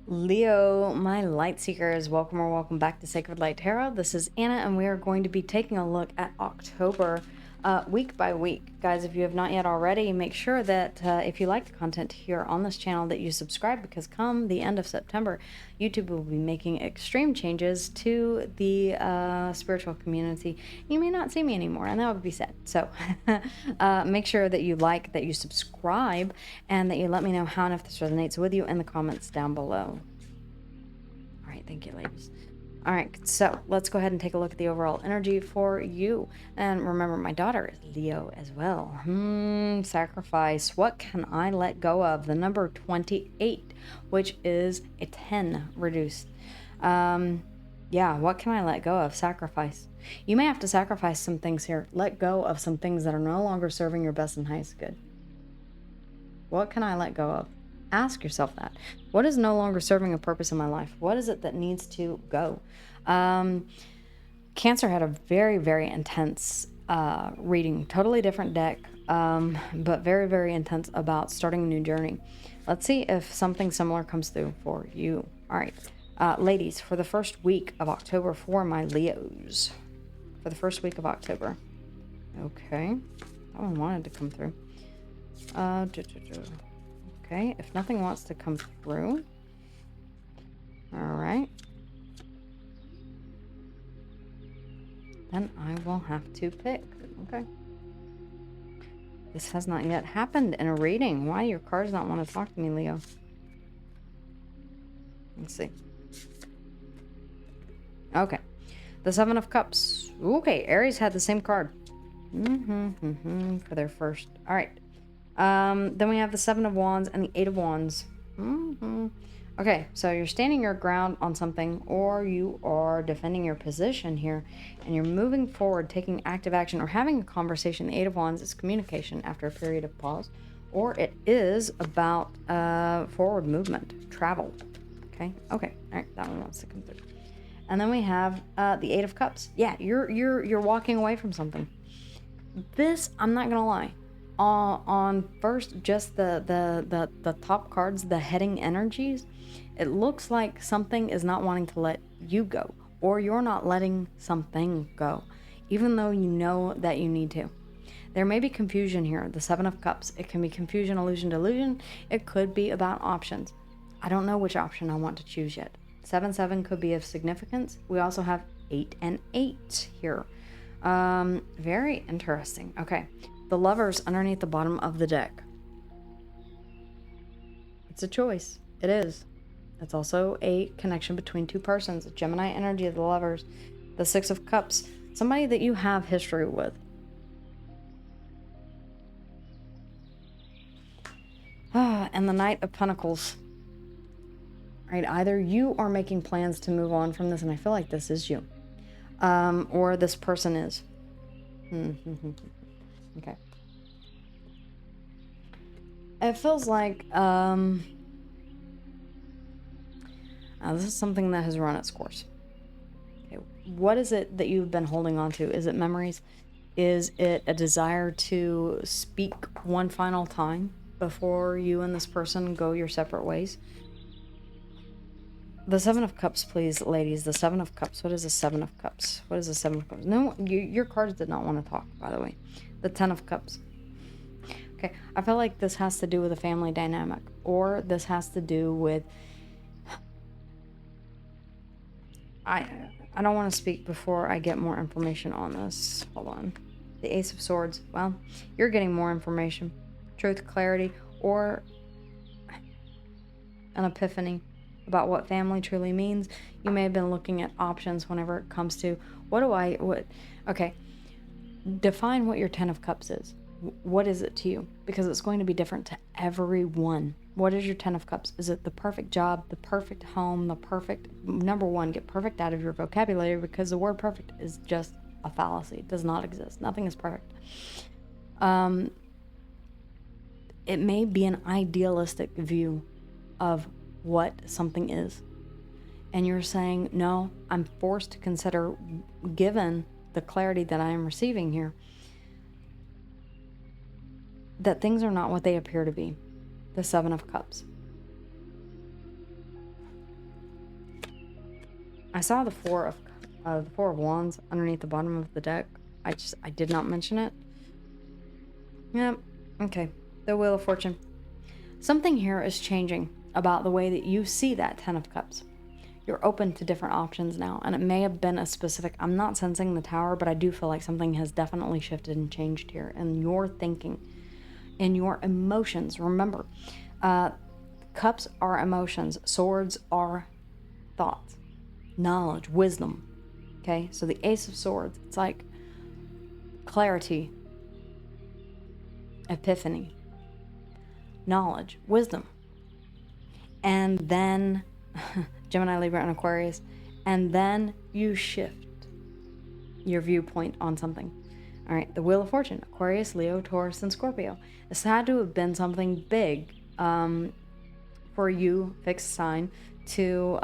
Leo, my light seekers, welcome or welcome back to Sacred Light Tarot. This is Anna, and we are going to be taking a look at October week by week. Guys, if you have not yet already, make sure that if you like the content here on this channel that you subscribe, because come the end of September, YouTube will be making extreme changes to the spiritual community. You may not see me anymore, and that would be sad. So make sure that you like, that you subscribe, and that you let me know how and if this resonates with you in the comments down below. All right, thank you, ladies. All right, so let's go ahead and take a look at the overall energy for you. And remember, my daughter is Leo as well. Sacrifice. What can I let go of? The number 28, which is a 10 reduced. Yeah, what can I let go of? Sacrifice. You may have to sacrifice some things here. Let go of some things that are no longer serving your best and highest good. What can I let go of? Ask yourself that. What is no longer serving a purpose in my life? What is it that needs to go? Cancer had a very, very intense reading. Totally different deck, but very, very intense about starting a new journey. Let's see if something similar comes through for you. All right. Ladies, for the first week of October for my Leos. For the first week of October. Okay. That one wanted to come through. Okay, if nothing wants to come through. All right. Then I will have to pick. Okay. This has not yet happened in a reading. Why your cards not want to talk to me, Leo? Let's see. Okay. The Seven of Cups. Okay, Aries had the same card. For their first. All right. Then we have the Seven of Wands and the Eight of Wands. Okay, so you're standing your ground on something, or you are defending your position here, and you're moving forward, taking active action, or having a conversation. The Eight of Wands is communication after a period of pause, or it is about forward movement, travel. Okay, all right, that one wants to come through. And then we have the Eight of Cups. Yeah, you're walking away from something. This, I'm not gonna lie. On first, just the top cards, the heading energies, it looks like something is not wanting to let you go, or you're not letting something go, even though you know that you need to. There may be confusion here. The Seven of Cups. It can be confusion, illusion, delusion. It could be about options. I don't know which option I want to choose yet. 7 could be of significance. We also have 8 and 8 here. Very interesting. Okay. The Lovers underneath the bottom of the deck. It's a choice. It is. It's also a connection between two persons. Gemini energy of the Lovers. The Six of Cups. Somebody that you have history with. And the Knight of Pentacles. Right, either you are making plans to move on from this, and I feel like this is you. Or this person is. Okay. It feels like this is something that has run its course. Okay. What is it that you've been holding on to? Is it memories? Is it a desire to speak one final time before you and this person go your separate ways? The Seven of Cups, please, ladies. The Seven of Cups. What is the Seven of Cups? What is the Seven of Cups? No, your cards did not want to talk, by the way. The Ten of Cups. Okay, I feel like this has to do with a family dynamic, or this has to do with... I don't want to speak before I get more information on this. Hold on. The Ace of Swords. Well, you're getting more information. Truth, clarity, or an epiphany about what family truly means. You may have been looking at options whenever it comes to okay, define what your Ten of Cups is. What is it to you? Because it's going to be different to everyone. What is your Ten of Cups? Is it the perfect job, the perfect home, the perfect... Number one, get perfect out of your vocabulary, because the word perfect is just a fallacy. It does not exist. Nothing is perfect. It may be an idealistic view of what something is. And you're saying, no, I'm forced to consider, given the clarity that I am receiving here, that things are not what they appear to be. The Seven of Cups. I saw the Four of Wands underneath the bottom of the deck. I did not mention it. Yep. Okay. The Wheel of Fortune. Something here is changing about the way that you see that Ten of Cups. You're open to different options now, and it may have been a specific... I'm not sensing the Tower, but I do feel like something has definitely shifted and changed here in your thinking, in your emotions. Remember, cups are emotions. Swords are thoughts, knowledge, wisdom. Okay, so the Ace of Swords, it's like clarity, epiphany, knowledge, wisdom. And then Gemini, Libra, and Aquarius. And then you shift your viewpoint on something. All right, the Wheel of Fortune, Aquarius, Leo, Taurus, and Scorpio. This had to have been something big for you, fixed sign, to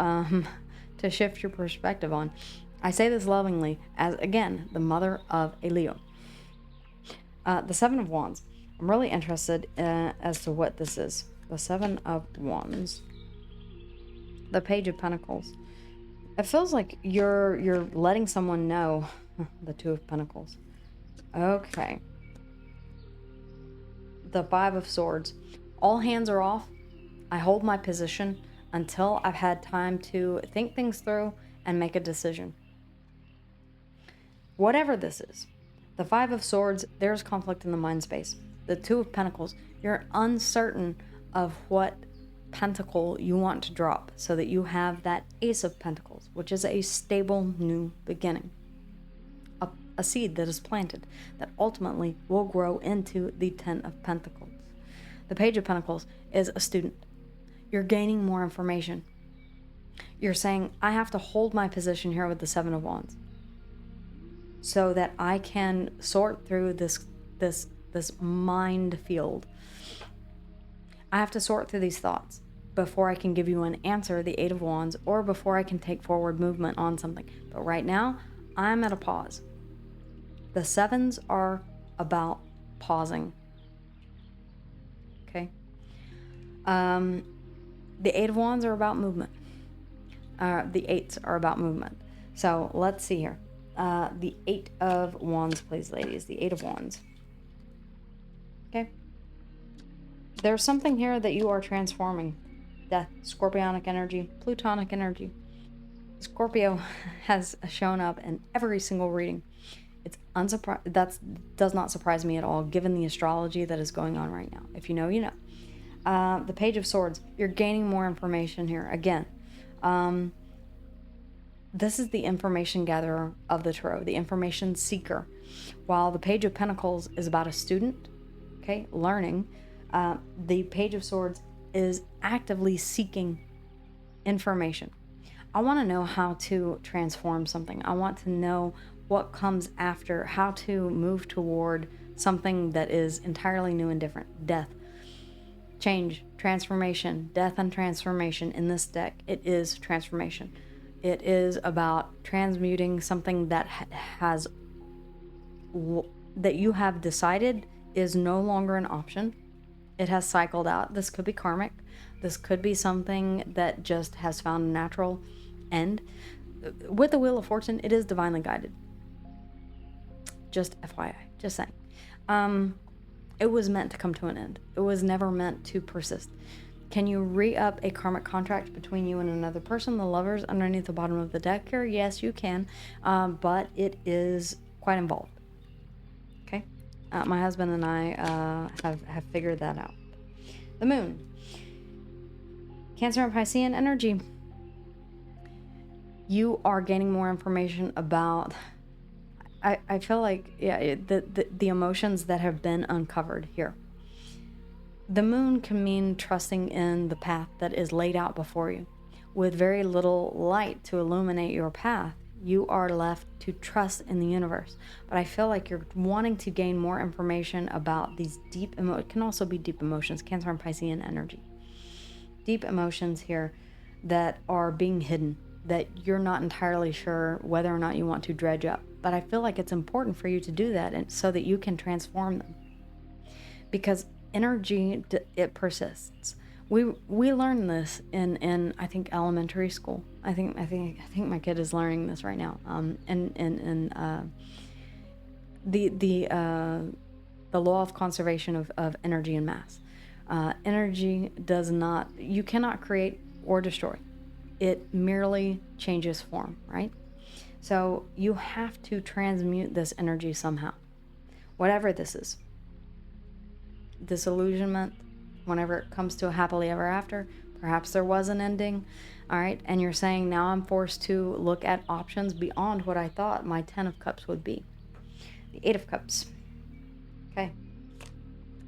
shift your perspective on. I say this lovingly as, again, the mother of a Leo. The Seven of Wands. I'm really interested as to what this is. The Seven of Wands. The Page of Pentacles. It feels like you're letting someone know. The Two of Pentacles. Okay. The Five of Swords. All hands are off. I hold my position until I've had time to think things through and make a decision. Whatever this is. The Five of Swords, there's conflict in the mind space. The Two of Pentacles, you're uncertain of what pentacle you want to drop so that you have that Ace of Pentacles, which is a stable new beginning. A seed that is planted that ultimately will grow into the Ten of Pentacles. The Page of Pentacles is a student. You're gaining more information. You're saying, I have to hold my position here with the Seven of Wands so that I can sort through this mind field. I have to sort through these thoughts before I can give you an answer, the Eight of Wands, or before I can take forward movement on something. But right now, I'm at a pause. The sevens are about pausing. Okay? The Eight of Wands are about movement. The eights are about movement. So let's see here. The Eight of Wands, please, ladies. The Eight of Wands. Okay? There's something here that you are transforming. Death, Scorpionic energy, Plutonic energy. Scorpio has shown up in every single reading. It's unsurprising. That does not surprise me at all, given the astrology that is going on right now. If you know, you know. The Page of Swords. You're gaining more information here. Again, this is the information gatherer of the tarot, the information seeker. While the Page of Pentacles is about a student, okay, learning, the Page of Swords is actively seeking information. I want to know how to transform something. I want to know what comes after, how to move toward something that is entirely new and different. Death, change, transformation, death and transformation. In this deck, it is transformation. It is about transmuting something that that you have decided is no longer an option. It has cycled out. This could be karmic. This could be something that just has found a natural end. With the Wheel of Fortune, it is divinely guided. Just FYI, just saying. It was meant to come to an end. It was never meant to persist. Can you re-up a karmic contract between you and another person? The Lovers underneath the bottom of the deck here. Yes, you can, but it is quite involved. Okay, my husband and I have figured that out. The Moon, Cancer and Piscean energy. You are gaining more information about. I feel like, yeah, the emotions that have been uncovered here. The Moon can mean trusting in the path that is laid out before you. With very little light to illuminate your path, you are left to trust in the universe. But I feel like you're wanting to gain more information about these deep it can also be deep emotions, Cancer and Piscean energy. Deep emotions here that are being hidden, that you're not entirely sure whether or not you want to dredge up. But I feel like it's important for you to do that, and so that you can transform them. Because energy, it persists. We learned this in I think elementary school. I think my kid is learning this right now. In the law of conservation of energy and mass. Energy does not, you cannot create or destroy. It merely changes form, right? So you have to transmute this energy somehow, whatever this is. Disillusionment, whenever it comes to a happily ever after, perhaps there was an ending, all right? And you're saying now I'm forced to look at options beyond what I thought my 10 of Cups would be. The 8 of Cups. Okay.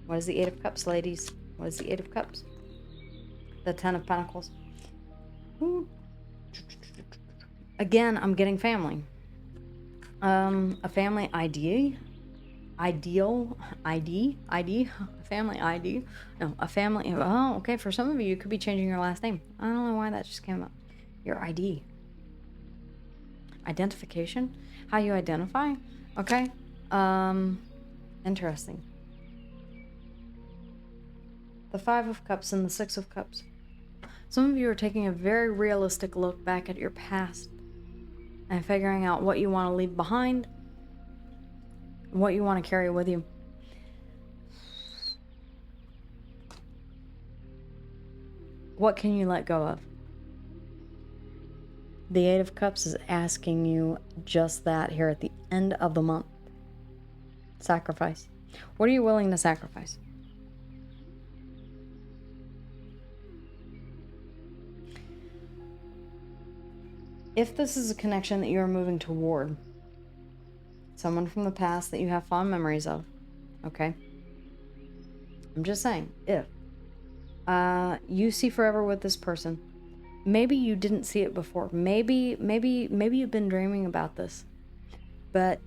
What is the 8 of Cups, ladies? What is the 8 of Cups? The 10 of Pentacles. Again, I'm getting family. A family ID. Family ID. No, a family. Oh, okay. For some of you, you could be changing your last name. I don't know why that just came up. Your ID. Identification. How you identify. Okay. Interesting. The 5 of Cups and the 6 of Cups. Some of you are taking a very realistic look back at your past and figuring out what you want to leave behind, what you want to carry with you. What can you let go of? The 8 of Cups is asking you just that here at the end of the month. Sacrifice. What are you willing to sacrifice? If this is a connection that you're moving toward, someone from the past that you have fond memories of, okay? I'm just saying, if you see forever with this person, maybe you didn't see it before. Maybe you've been dreaming about this, but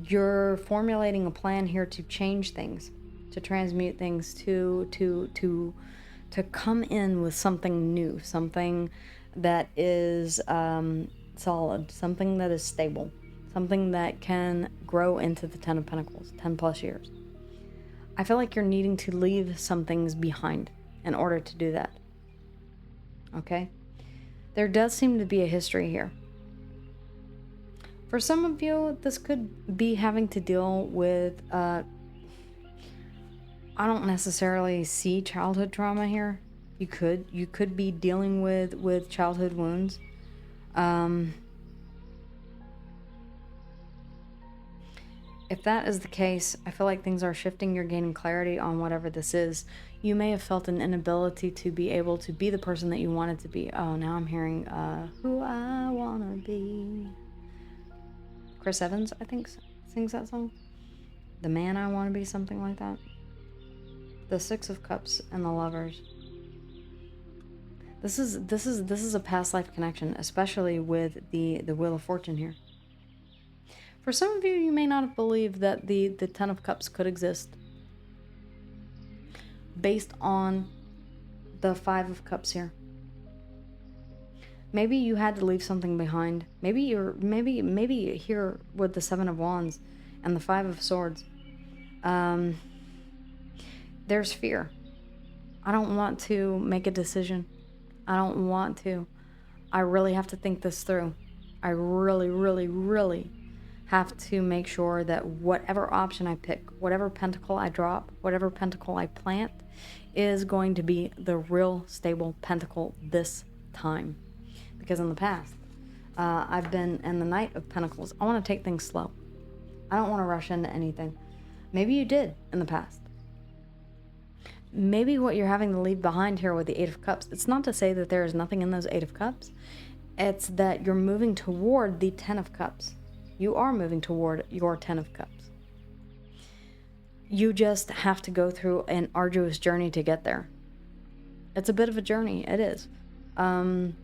you're formulating a plan here to change things, to transmute things, to come in with something new, something that is solid, something that is stable, something that can grow into the 10 of Pentacles, 10 plus years. I feel like you're needing to leave some things behind in order to do that. Okay? There does seem to be a history here. For some of you, this could be having to deal with, I don't necessarily see childhood trauma here. You could be dealing with childhood wounds. If that is the case, I feel like things are shifting. You're gaining clarity on whatever this is. You may have felt an inability to be able to be the person that you wanted to be. Oh, now I'm hearing Who I Wanna Be. Chris Evans, I think, sings that song. The Man I Wanna Be, something like that. The 6 of Cups and the Lovers. This is a past life connection, especially with the Wheel of Fortune here. For some of you, you may not have believed that the 10 of Cups could exist based on the 5 of Cups here. Maybe you had to leave something behind. Maybe here with the 7 of Wands and the 5 of Swords. There's fear. I don't want to make a decision. I don't want to. I really have to think this through. I really have to make sure that whatever option I pick, whatever pentacle I drop, whatever pentacle I plant, is going to be the real stable pentacle this time. Because in the past, I've been in the Knight of Pentacles. I want to take things slow. I don't want to rush into anything. Maybe you did in the past. Maybe what you're having to leave behind here with the 8 of Cups, it's not to say that there is nothing in those 8 of Cups. It's that you're moving toward the 10 of Cups. You are moving toward your 10 of Cups. You just have to go through an arduous journey to get there. It's a bit of a journey. It is. And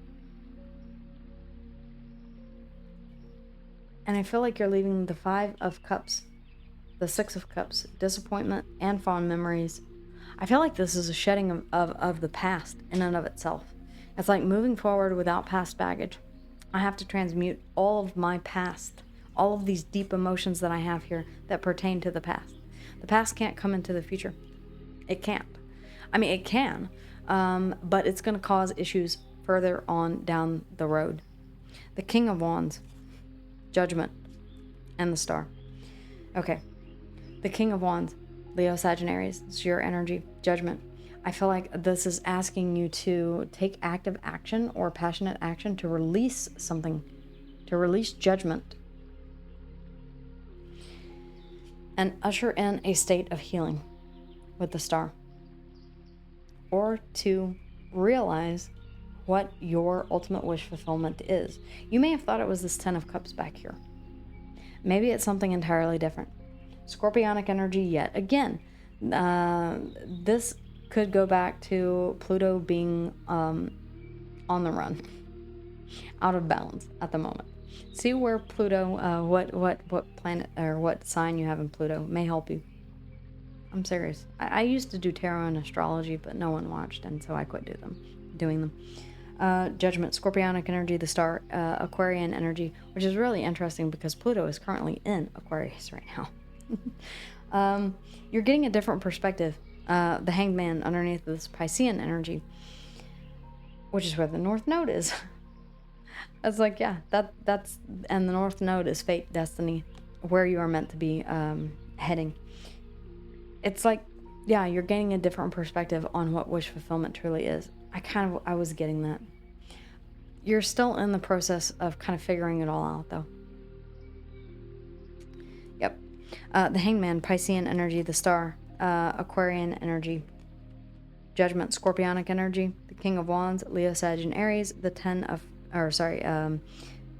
I feel like you're leaving the 5 of Cups, the 6 of Cups, disappointment and fond memories. I feel like this is a shedding of the past in and of itself. It's like moving forward without past baggage. I have to transmute all of my past, all of these deep emotions that I have here that pertain to the past. The past can't come into the future. It can't. I mean, it can, but it's going to cause issues further on down the road. The King of Wands, Judgment, and the Star. Okay. The King of Wands, Leo, Sagittarius, it's your energy, Judgment. I feel like this is asking you to take active action or passionate action to release something, to release judgment, and usher in a state of healing with the Star. Or to realize what your ultimate wish fulfillment is. You may have thought it was this 10 of Cups back here. Maybe it's something entirely different. Scorpionic energy yet again. This could go back to Pluto being on the run, out of balance at the moment. See where Pluto, what planet or what sign you have in Pluto may help you. I'm serious. I used to do tarot and astrology, but no one watched, and so I quit doing them. Judgment, Scorpionic energy, the Star, Aquarian energy, which is really interesting because Pluto is currently in Aquarius right now. You're getting a different perspective. The Hanged Man underneath this Piscean energy, which is where the North Node is. I was like, yeah, that's and the North Node is fate, destiny, where you are meant to be heading. It's like, yeah, you're gaining a different perspective on what wish fulfillment truly is. I was getting that. You're still in the process of kind of figuring it all out, though. Yep. The Hanged Man, Piscean energy, the Star, Aquarian energy, Judgment, Scorpionic energy, the King of Wands, Leo, Sag, and Aries, the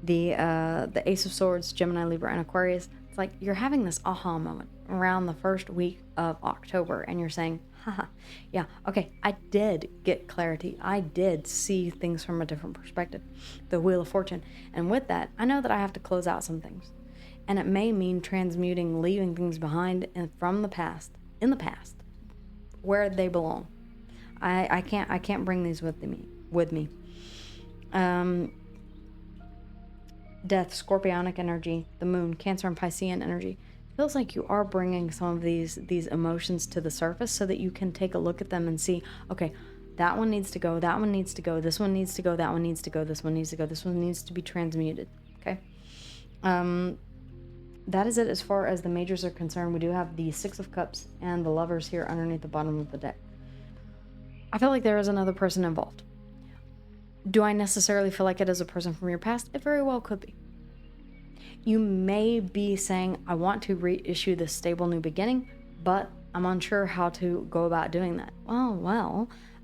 the Ace of Swords, Gemini, Libra, and Aquarius. It's like you're having this aha moment around the first week of October, and you're saying, haha, yeah, okay, I did get clarity. I did see things from a different perspective. The Wheel of Fortune. And with that, I know that I have to close out some things. And it may mean transmuting, leaving things behind and from the past, in the past, where they belong. I can't bring these with me. Death, Scorpionic energy, the Moon, Cancer, and Piscean energy. Feels like you are bringing some of these emotions to the surface so that you can take a look at them and see, okay, that one needs to go, that one needs to go, this one needs to go, that one needs to go, this one needs to go, this one needs to be transmuted. Okay. That is it as far as the majors are concerned. We do have the Six of Cups and the Lovers here underneath the bottom of the deck. I feel like there is another person involved. Do I necessarily feel like it is a person from your past? It very well could be. You may be saying, I want to reissue this stable new beginning, but I'm unsure how to go about doing that.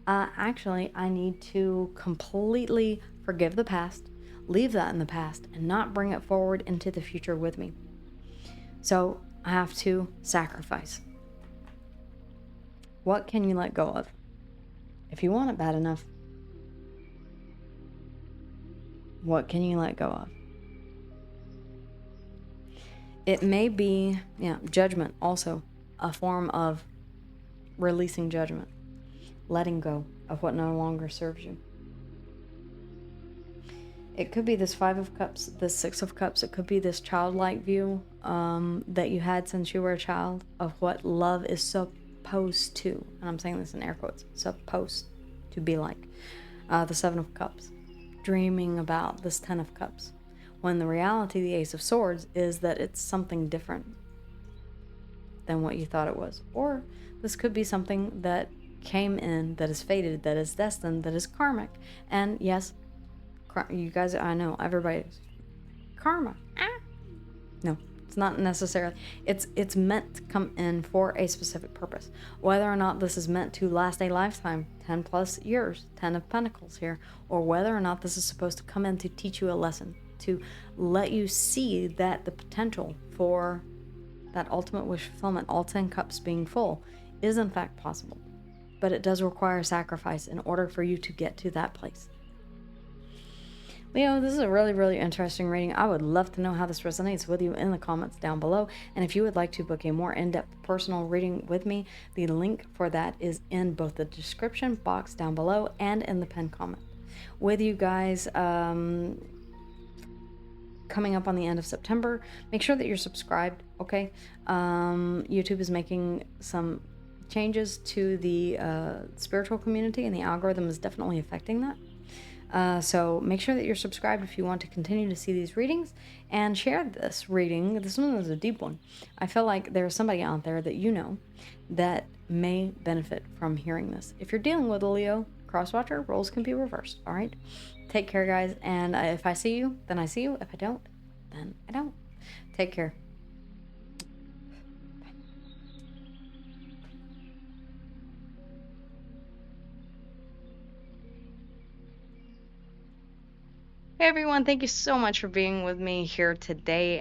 Actually, I need to completely forgive the past, leave that in the past, and not bring it forward into the future with me. So I have to sacrifice. What can you let go of? If you want it bad enough, what can you let go of? It may be, judgment, also a form of releasing judgment, letting go of what no longer serves you. It could be this Five of Cups, this Six of Cups. It could be this childlike view that you had since you were a child of what love is supposed to, and I'm saying this in air quotes, supposed to be like. The Seven of Cups, dreaming about this Ten of Cups. When the reality, the Ace of Swords, is that it's something different than what you thought it was. Or this could be something that came in, that is fated, that is destined, that is karmic. And yes, you guys, I know, everybody's karma. No, it's not necessarily. It's meant to come in for a specific purpose. Whether or not this is meant to last a lifetime, 10 plus years, 10 of Pentacles here, or whether or not this is supposed to come in to teach you a lesson, to let you see that the potential for that ultimate wish fulfillment, all 10 cups being full, is in fact possible. But it does require sacrifice in order for you to get to that place. Leo, this is a really, really interesting reading. I would love to know how this resonates with you in the comments down below. And if you would like to book a more in-depth personal reading with me, the link for that is in both the description box down below and in the pinned comment. With you guys, coming up on the end of September, make sure that you're subscribed, okay? YouTube is making some changes to the spiritual community, and the algorithm is definitely affecting that. So make sure that you're subscribed if you want to continue to see these readings, and share this reading. This one is a deep one. I feel like there's somebody out there that you know that may benefit from hearing this. If you're dealing with a Leo crosswatcher, roles can be reversed. All right. Take care, guys. And if I see you, then I see you. If I don't, then I don't. Take care. Hey everyone, thank you so much for being with me here today.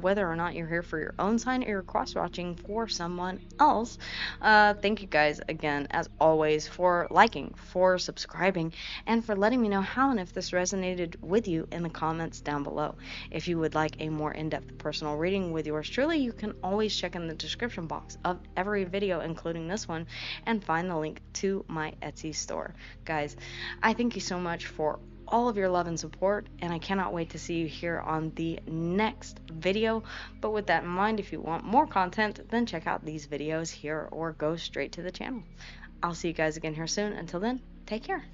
Whether or not you're here for your own sign or you're cross-watching for someone else, thank you guys again, as always, for liking, for subscribing, and for letting me know how and if this resonated with you in the comments down below. If you would like a more in-depth personal reading with yours truly, you can always check in the description box of every video, including this one, and find the link to my Etsy store. Guys, I thank you so much for all of your love and support, and I cannot wait to see you here on the next video. But with that in mind, if you want more content, then check out these videos here or go straight to the channel. I'll see you guys again here soon. Until then, take care.